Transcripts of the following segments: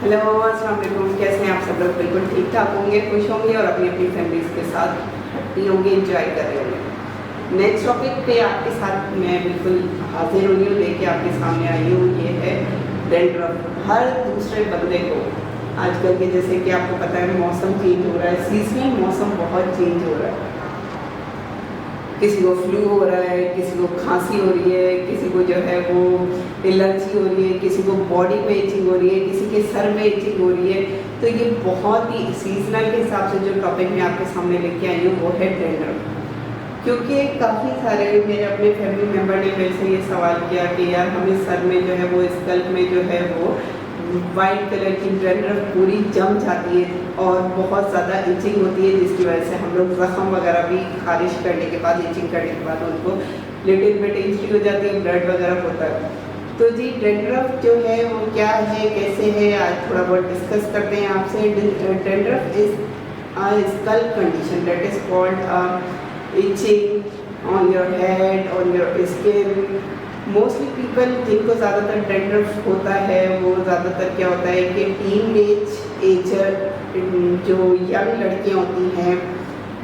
Hello, अस्सलाम वालेकुम। कैसे हैं आप सब लोग? बिल्कुल ठीक ठाक होंगे, खुश होंगे और अपनी अपनी फैमिलीज़ के साथ हैप्पी होंगे, एंजॉय कर रहे होंगे। नेक्स्ट टॉपिक पे आपके साथ मैं बिल्कुल हाजिर हुई हूँ, लेके आपके सामने आई हूँ। ये है डैंड्रफ। हर दूसरे बंदे को आजकल के, जैसे कि आपको पता है, मौसम चेंज हो रहा है, सीजनल मौसम बहुत चेंज हो रहा है। किसी को फ्लू हो रहा है, किसी को खांसी हो रही है, किसी को जो है वो एलर्जी हो रही है, किसी को बॉडी पे इचिंग हो रही है, किसी के सर में इचिंग हो रही है। तो ये बहुत ही सीजनल के हिसाब से जो टॉपिक मैं आपके सामने लेके आई हूँ वो है डैंड्रफ। क्योंकि काफ़ी सारे मेरे अपने फैमिली मेम्बर ने मेरे से ये सवाल किया कि यार हमें सर में जो है वो स्कल्प में जो है वो वाइट कलर की डैंड्रफ पूरी जम जाती है और बहुत ज़्यादा इचिंग होती है, जिसकी वजह से हम लोग ज़ख्म वगैरह भी खारिश करने के बाद, इचिंग करने के बाद उनको लिटिल बिट इंजरी हो जाती है, ब्लड वगैरह होता है। तो जी डैंड्रफ जो है वो क्या है, कैसे है, आज थोड़ा बहुत डिस्कस करते हैं आपसे। Dandruff is a scalp condition that is called itching on your head, on your skin. Mostly people जिनको ज़्यादातर डैंड्रफ होता है वो ज़्यादातर क्या होता है कि टीन एजर जो यंग लड़कियाँ होती हैं,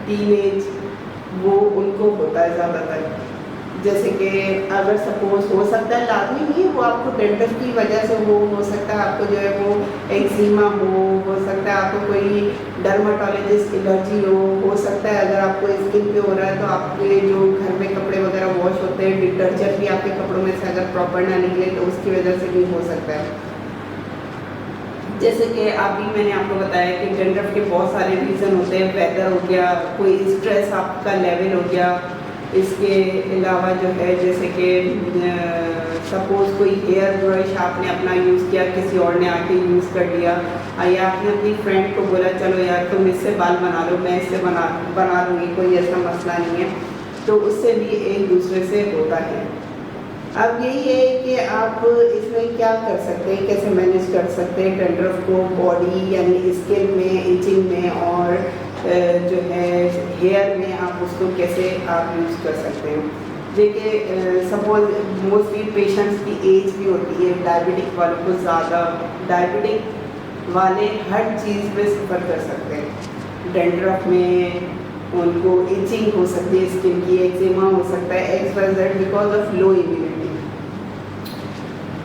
टीन एज, वो उनको होता है ज़्यादातर। जैसे कि अगर सपोज हो सकता है, लाजमी नहीं है वो आपको डैंड्रफ की वजह से हो सकता है आपको जो है वो एक्जिमा हो सकता है आपको कोई डर्माटोलॉजिस्ट एलर्जी हो सकता है अगर आपको स्किन पे हो रहा है तो आपके जो घर में कपड़े वगैरह वॉश होते हैं, डिटर्जेंट भी आपके कपड़ों में से अगर प्रॉपर ना निकले तो उसकी वजह से भी हो सकता है। जैसे कि अभी मैंने आपको बताया कि डैंड्रफ के बहुत सारे रीज़न होते हैं। वेदर हो गया, कोई स्ट्रेस आपका लेवल हो गया, इसके अलावा जो है जैसे कि सपोज़ कोई हेयर ब्रश आपने अपना यूज़ किया, किसी और ने आके यूज़ कर लिया, या आपने अपनी फ्रेंड को बोला चलो यार तुम इससे बाल बना लो, मैं इससे बना लूँगी, कोई ऐसा मसला नहीं है, तो उससे भी एक दूसरे से होता है। अब यही है कि आप इसमें क्या कर सकते हैं, कैसे मैनेज कर सकते हैं डैंड्रफ को बॉडी यानी स्किन में, इचिंग में और जो है हेयर में, आप उसको कैसे आप यूज़ कर सकते हैं। देखिए सपोज मोस्टली पेशेंट्स की एज भी होती है, डायबिटिक वालों को ज़्यादा, डायबिटिक वाले हर चीज़ में सफ़र कर सकते हैं। डैंड्रफ में उनको इचिंग हो सकती है, स्किन की एक्जिमा हो सकता है, XYZ because of low immunity.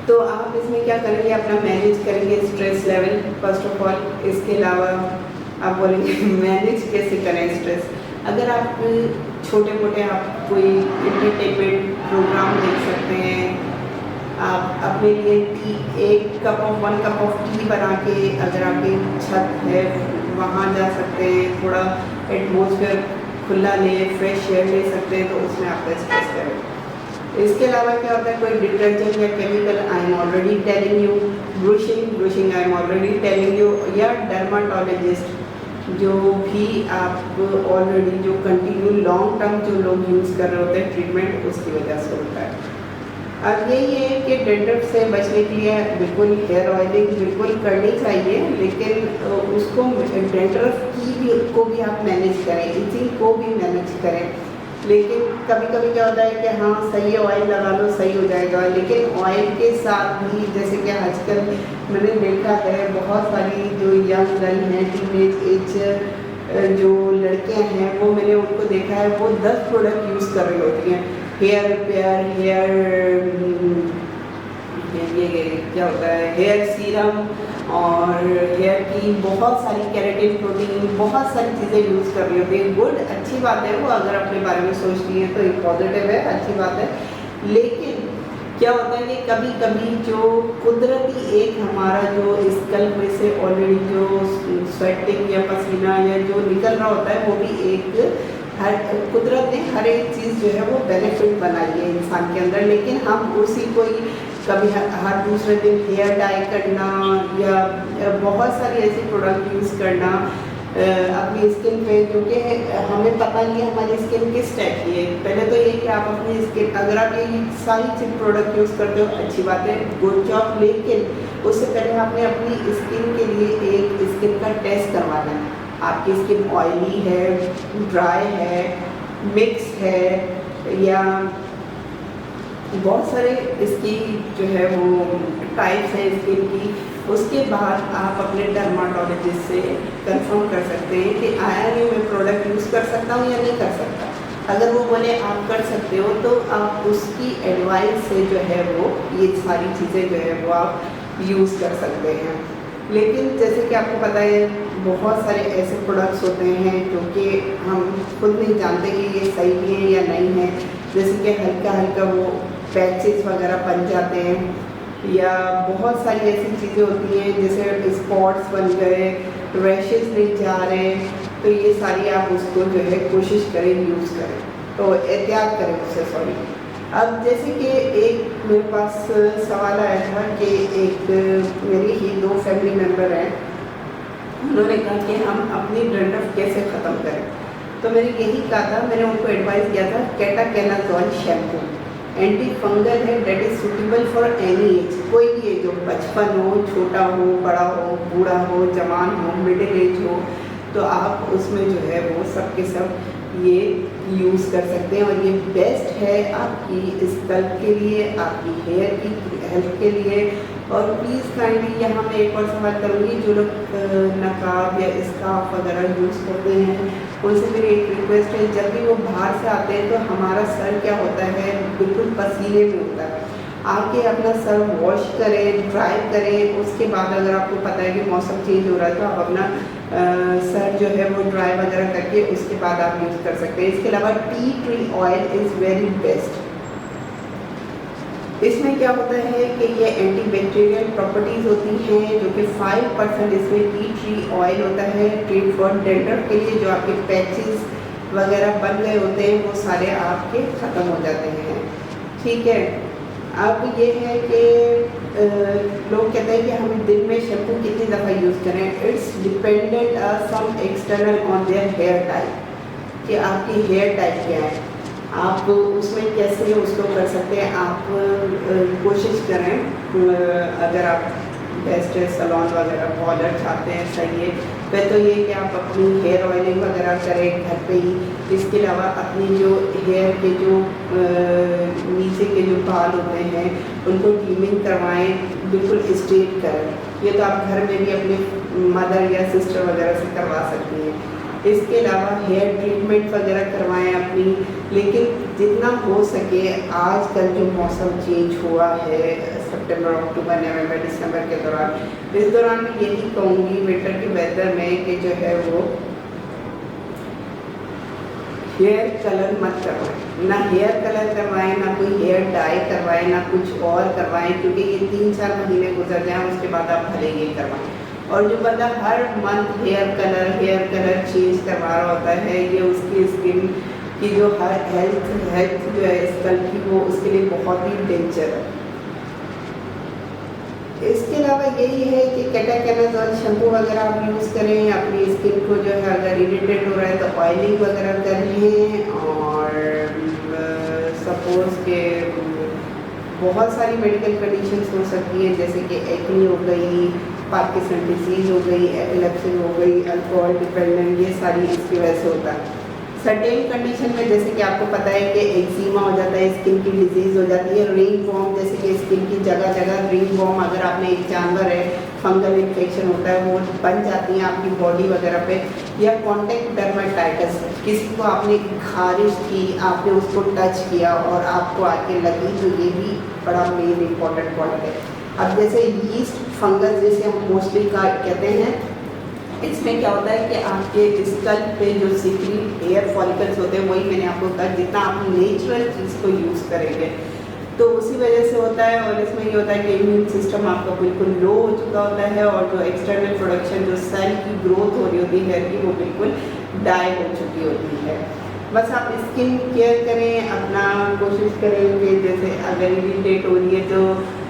तो आप इसमें क्या करेंगे, अपना मैनेज करेंगे stress level first of all. इसके अलावा आप बोलेंगे मैनेज कैसे करें स्ट्रेस। अगर आप छोटे मोटे आप कोई एंटरटेनमेंट प्रोग्राम देख सकते हैं, आप अपने लिए वन कप ऑफ टी बना के अगर आपकी छत है वहाँ जा सकते हैं, थोड़ा एटमॉस्फेयर खुला ले, फ्रेश एयर ले सकते हैं, तो उसमें आपका स्ट्रेस करें। इसके अलावा क्या होता है, कोई डिटर्जेंट या chemical, I am already telling you, brushing I am already telling you, या डर्माटोलॉजिस्ट जो भी आप ऑलरेडी जो कंटिन्यू लॉन्ग टर्म जो लोग यूज़ कर रहे होते हैं ट्रीटमेंट, उसकी वजह से होता है। अब यही है कि डैंड्रफ से बचने के लिए बिल्कुल हेयर ऑयलिंग बिल्कुल करनी चाहिए, लेकिन उसको डैंड्रफ को भी आप मैनेज करें, इचिंग को भी मैनेज करें। लेकिन कभी कभी क्या होता है कि हाँ सही है, ऑयल लगा लो सही हो जाएगा, लेकिन ऑयल के साथ भी जैसे कि आजकल मैंने देखा है बहुत सारी जो यंग गर्ल हैं, टीनेज एज जो लड़कियां हैं, वो मैंने उनको देखा है वो 10 प्रोडक्ट यूज़ कर रही होती हैं। हेयर रिपेयर, ये क्या होता है, हेयर सीरम और हेयर की बहुत सारी केराटिन, प्रोटीन, बहुत सारी चीज़ें यूज़ कर रही होती है। गुड, अच्छी बात है, वो अगर अपने बारे में सोचती हैं तो एक पॉजिटिव है, अच्छी बात है। लेकिन क्या होता है कि कभी कभी जो कुदरती एक हमारा जो स्कल्प में से ऑलरेडी जो स्वेटिंग या पसीना या जो निकल रहा होता है, वो भी एक हर कुदरत ने हर एक चीज़ जो है वो बेनिफिट बनाई है इंसान के अंदर, लेकिन हम उसी को ही कभी हर दूसरे दिन हेयर डाई करना या बहुत सारी ऐसी प्रोडक्ट यूज़ करना अपनी स्किन पे, क्योंकि हमें पता नहीं है हमारी स्किन किस टाइप की है। पहले तो ये कि आप अपनी स्किन, अगर आप ये सारी चीज प्रोडक्ट यूज़ करते हो अच्छी बात है, गुड जॉब, लेकिन उससे पहले आपने अपनी स्किन के लिए एक स्किन का टेस्ट करवाना है। आपकी स्किन ऑयली है, ड्राई है, मिक्स है, या बहुत सारे इसकी जो है वो टाइप्स हैं स्किन की, उसके बाद आप अपने डर्माटोलॉजिस्ट से कंफर्म कर सकते हैं कि आया नहीं मैं प्रोडक्ट यूज़ कर सकता हूँ या नहीं कर सकता। अगर वो बोले आप कर सकते हो तो आप उसकी एडवाइस से जो है वो ये सारी चीज़ें जो है वो आप यूज़ कर सकते हैं। लेकिन जैसे कि आपको पता है बहुत सारे ऐसे प्रोडक्ट्स होते हैं जो कि हम खुद नहीं जानते कि ये सही है या नहीं है। जैसे कि हल्का हल्का वो पैचेस वगैरह बन जाते हैं, या बहुत सारी ऐसी चीज़ें होती हैं जैसे स्पॉट्स बन गए, रैशेस नहीं जा रहे। तो ये सारी आप उसको जो है कोशिश करें यूज़ करें, तो एहतियात करें उससे। सॉरी। अब जैसे कि एक मेरे पास सवाल आया था कि एक मेरी ही 2 फैमिली मेम्बर हैं, उन्होंने कहा कि हम अपनी डंडफ कैसे ख़त्म करें। तो मैंने यही कहा था, मैंने उनको एडवाइस किया था केटाकेनाज़ोल शैम्पू एंटी फंगल है, that is suitable for any as. कोई भी एज हो, 55 हो, छोटा हो, बड़ा हो, बूढ़ा हो, जवान हो, मिडिल एज हो, तो आप उसमें जो है वो सब के सब ये यूज़ कर सकते हैं। और ये बेस्ट है आपकी स्कल्प के लिए, आपकी हेयर की हेल्थ के लिए। और प्लीज़ काइंडली यहाँ मैं एक और सवाल करूँगी, जो लोग नकाब या स्कार्फ वगैरह यूज़ करते हैं उनसे मेरी एक रिक्वेस्ट है, जब भी वो बाहर से आते हैं तो हमारा सर क्या होता है बिल्कुल पसीने में होता है। आके अपना सर वॉश करें, ड्राई करें। उसके बाद अगर आपको पता है कि मौसम चेंज हो रहा है तो आप अपना सर जो है वो ड्राई वगैरह करके उसके बाद आप यूज़ कर सकते हैं। इसके अलावा tea tree oil is very best. इसमें क्या होता है कि ये एंटीबैक्टीरियल प्रॉपर्टीज़ होती हैं, जो कि 5% इसमें टी ट्री ऑयल होता है। ट्रीट फॉर डेंड्रफ के लिए जो आपके पैचेस वगैरह बन गए होते हैं वो सारे आपके ख़त्म हो जाते हैं। ठीक है। अब ये है कि लोग कहते हैं कि हम दिन में शैम्पू कितनी दफ़ा यूज़ करें। It's dependent some external on their hair type, कि आपकी हेयर टाइप क्या है, आप उसमें कैसे उसको कर सकते हैं। आप कोशिश करें, अगर आप बेस्ट सैलून वगैरह पार्लर चाहते हैं, सही है। फिर तो ये कि आप अपनी हेयर ऑयलिंग वगैरह करें घर पे ही। इसके अलावा अपनी जो हेयर के जो नीचे के जो बाल होते हैं उनको ट्रिमिंग करवाएं, बिल्कुल स्ट्रेट करें। ये तो आप घर में भी अपने मदर या सिस्टर वगैरह से करवा सकती हैं। इसके अलावा हेयर ट्रीटमेंट वगैरह करवाएं अपनी। लेकिन जितना हो सके, आजकल जो मौसम चेंज हुआ है सितंबर, अक्टूबर, नवंबर, दिसंबर के दौरान, इस दौरान मैं यही कहूँगी विंटर के वेदर में कि जो है वो हेयर कलर मत करवाएं। ना हेयर कलर करवाएं, ना कोई हेयर डाई करवाएं, ना कुछ और करवाएं, क्योंकि ये 3-4 महीने गुजर जाएं उसके बाद आप भले ये करवाएं। और जो बंदा हर मंथ हेयर कलर चेंज करवा रहा होता है, ये उसकी स्किन की जो हेल्थ जो है स्कल्प की, वो उसके लिए बहुत ही डेंजर है। इसके अलावा यही है कि केटाकेनाज़ोल शैम्पू वगैरह आप यूज़ करें। अपनी स्किन को जो है अगर इरिटेट हो रहा है तो ऑयलिंग वगैरह कर लें। और सपोज़ के बहुत सारी मेडिकल कंडीशंस हो सकती हैं, जैसे कि एक्ने हो गई, पार्किंसन डिजीज़ हो गई, एपिलेप्सी हो गई, अल्कोहल डिपेंडेंट, ये सारी इसकी वजह से होता है। सर्टेन कंडीशन में जैसे कि आपको पता है कि एक्जिमा हो जाता है, स्किन की डिजीज़ हो जाती है, रिंग वॉर्म, जैसे कि स्किन की जगह जगह रिंग वॉर्म, अगर आपने एक जानवर है फंगल इन्फेक्शन होता है वो बन जाती हैं आपकी बॉडी वगैरह पे। या कॉन्टैक्ट डर्माटाइटिस, किसी को आपने खारिश की, आपने उसको टच किया और आपको आके लगी, तो ये भी बड़ा मेन इम्पॉर्टेंट पॉइंट है। अब जैसे यीस्ट फंगस जिसे हम मोस्टली का कहते हैं, इसमें क्या होता है कि आपके स्कल्प पे जो सिक्रीट हेयर फॉलिकल्स होते हैं, वही मैंने आपको कहा, जितना आप नेचुरल चीज़ को यूज़ करेंगे तो उसी वजह से होता है। और इसमें ये होता है कि इम्यून सिस्टम आपका बिल्कुल लो हो चुका होता है, और जो एक्सटर्नल प्रोडक्शन, जो सेल की ग्रोथ हो रही होती है हेयर की, वो बिल्कुल डाई हो चुकी होती है। बस आप स्किन केयर करें, अपना कोशिश करें कि जैसे अगर इरिटेट हो रही है तो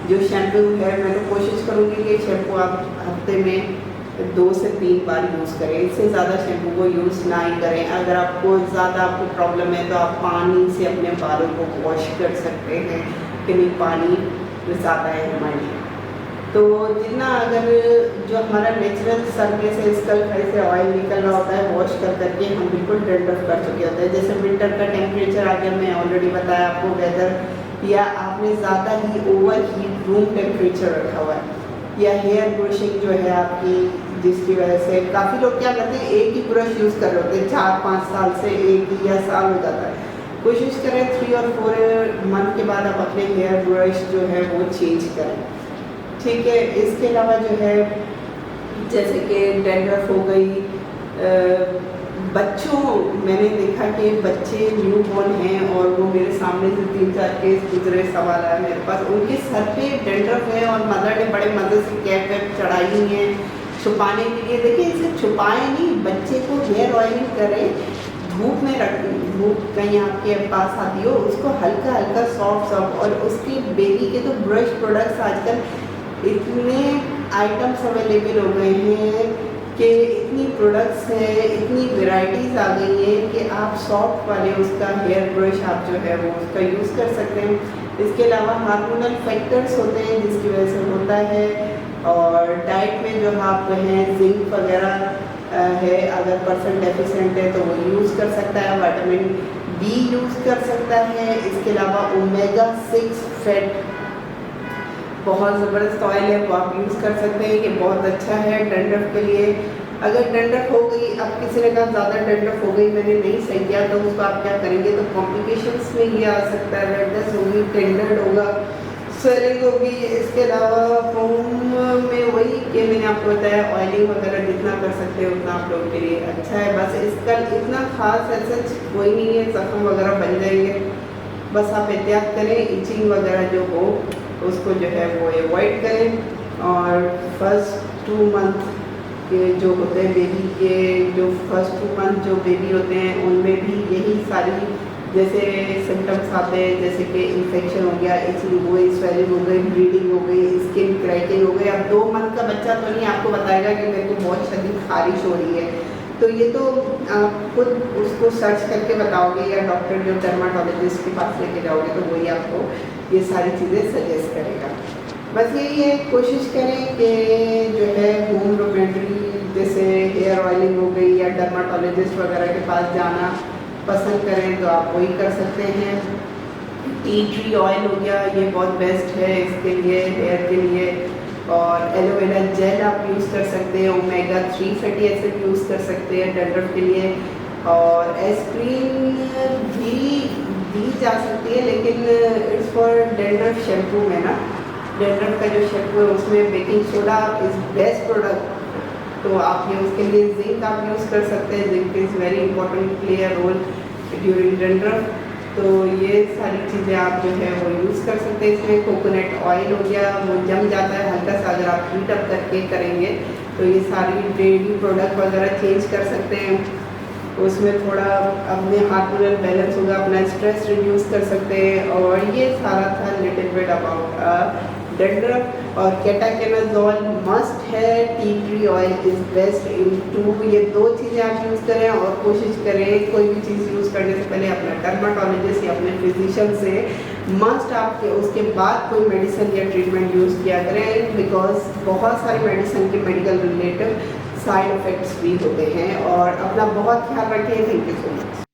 जो शैम्पू है, मैं तो कोशिश करूँगी कि शैम्पू आप हफ्ते में 2 से 3 बार यूज़ करें। इससे ज़्यादा शैम्पू को यूज़ ना ही करें। अगर आपको ज़्यादा आपको प्रॉब्लम है तो आप पानी से अपने बालों को वॉश कर सकते हैं, कि नहीं पानी ज़्यादा है हमारे लिए। तो जितना अगर जो हमारा नेचुरल सरफेस है, स्कल्प से ऑयल निकल रहा होता है, वॉश कर करके हम बिल्कुल डंडफ कर चुके होते हैं। जैसे विंटर का टेम्परेचर आ गया, मैं ऑलरेडी बताया आपको वेदर, या आपने ज़्यादा ही ओवर हीट रूम टेम्परेचर रखा हुआ है, या हेयर ब्रशिंग जो है आपकी, जिसकी वजह से काफ़ी लोग क्या करते हैं एक ही ब्रश यूज़ कर रहे होते हैं 4-5 साल से, एक ही या साल हो जाता है। कोशिश करें 3 और 4 मंथ के बाद आप अपने हेयर ब्रश जो है वो चेंज करें, ठीक है। इसके अलावा जो है जैसे कि डैंड्रफ हो गई, बच्चों, मैंने देखा कि बच्चे न्यू बॉर्न हैं और वो मेरे सामने से 3-4 केस गुजरे, सवाल आया मेरे पास, उनके सर पे डैंड्रफ है और मदर ने बड़े मज़े से कैप वैप चढ़ाई है छुपाने के लिए। देखिए इसे छुपाएं नहीं, बच्चे को हेयर ऑयलिंग करें, धूप में रख, धूप कहीं आपके पास आती हो उसको हल्का हल्का सॉफ्ट सॉफ्ट, और उसकी बेबी के तो ब्रश प्रोडक्ट्स आजकल इतने आइटम्स अवेलेबल हो गए हैं कि इतनी प्रोडक्ट्स हैं, इतनी वेराइटीज़ आ गई हैं कि आप सॉफ्ट वाले उसका हेयर ब्रश आप जो है वो उसका यूज़ कर सकते हैं। इसके अलावा हार्मोनल फैक्टर्स होते हैं जिसकी वजह से होता है, और डाइट में जो आप हैं जिंक वगैरह है, अगर पर्सन डेफिशिएंट है तो वो यूज़ कर सकता है, विटामिन बी यूज़ कर सकता है। इसके अलावा ओमेगा 6 फैट बहुत ज़बरदस्त ऑयल है, वो आप यूज़ कर सकते हैं, ये बहुत अच्छा है डैंड्रफ के लिए। अगर डैंड्रफ हो गई, अब किसी ने कहा ज़्यादा डैंड्रफ हो गई मैंने नहीं सही किया, तो उसको आप क्या करेंगे, तो कॉम्प्लिकेशंस में ये आ सकता है, रेडनेस होगी, टेंडर होगा, स्वेलिंग होगी। इसके अलावा फोम में वही कि मैंने आपको बताया ऑयलिंग वगैरह जितना कर सकते हैं उतना आप लोगों के लिए अच्छा है। बस इसका इतना खास ऐसा कोई नहीं है, जख्म वगैरह बन जाएंगे, बस आप एहतियात करें, इचिंग वगैरह जो हो उसको जो है वो अवॉइड करें। और फर्स्ट 2 मंथ के जो होते हैं बेबी के, जो फर्स्ट 2 मंथ जो बेबी होते हैं उनमें भी यही सारी जैसे सिम्टम्स आते हैं, जैसे कि इन्फेक्शन हो गया, इचिंग हो गई, स्वेलिंग हो गई, ब्लीडिंग हो गई, स्किन क्रैकिंग हो गई। अब 2 मंथ का बच्चा तो नहीं आपको बताएगा कि मेरे को बहुत शदीद खारिश हो रही है, तो ये तो आप खुद उसको सर्च करके बताओगे या डॉक्टर जो डर्माटोलॉजिस्ट के पास लेके जाओगे तो वही आपको ये सारी चीज़ें सजेस्ट करेगा। बस यही है, कोशिश करें कि जो है होम रेमेडी जैसे हेयर ऑयलिंग हो गई या डर्माटोलॉजिस्ट वगैरह के पास जाना पसंद करें तो आप वही कर सकते हैं। टी ट्री ऑयल हो गया, ये बहुत बेस्ट है इसके लिए, हेयर के लिए। और एलोवेरा जेल आप यूज़ कर सकते हैं, ओमेगा 3 फैटी एसिड यूज़ कर सकते हैं डैंड्रफ के लिए। और एस्प्रिन भी दी जा सकती है, लेकिन इट्स फॉर डैंड्रफ शैम्पू में ना, डैंड्रफ का जो शैम्पू है उसमें baking soda is best product, तो आप ये उसके लिए जिंक आप यूज़ कर सकते हैं। Zinc is very important, play a role during dandruff, तो ये सारी चीज़ें आप जो है वो यूज़ कर सकते हैं। इसमें कोकोनट ऑयल हो गया, वो जम जाता है हल्का सा, अगर आप हीट अप करके करेंगे तो ये सारी डेयरी प्रोडक्ट वगैरह चेंज कर सकते हैं। उसमें थोड़ा अपने हार्मोनल बैलेंस होगा, अपना स्ट्रेस रिड्यूस कर सकते हैं। और ये सारा था लिटिल बिट अबाउट डैंड्रफ। और केटाकेनाज़ोल मस्ट है, tea tree oil is best in 2, ये 2 चीज़ें आप यूज़ करें। और कोशिश करें कोई भी चीज़ यूज़ करने से पहले अपना डर्माटोलॉजिस्ट या अपने फिजिशियन से मस्ट आप उसके बाद कोई मेडिसिन या ट्रीटमेंट यूज़ किया करें, बिकॉज बहुत सारी मेडिसिन के मेडिकल रिलेटेड साइड इफ़ेक्ट्स भी होते हैं। और अपना बहुत ख्याल रखें। Thank you so much.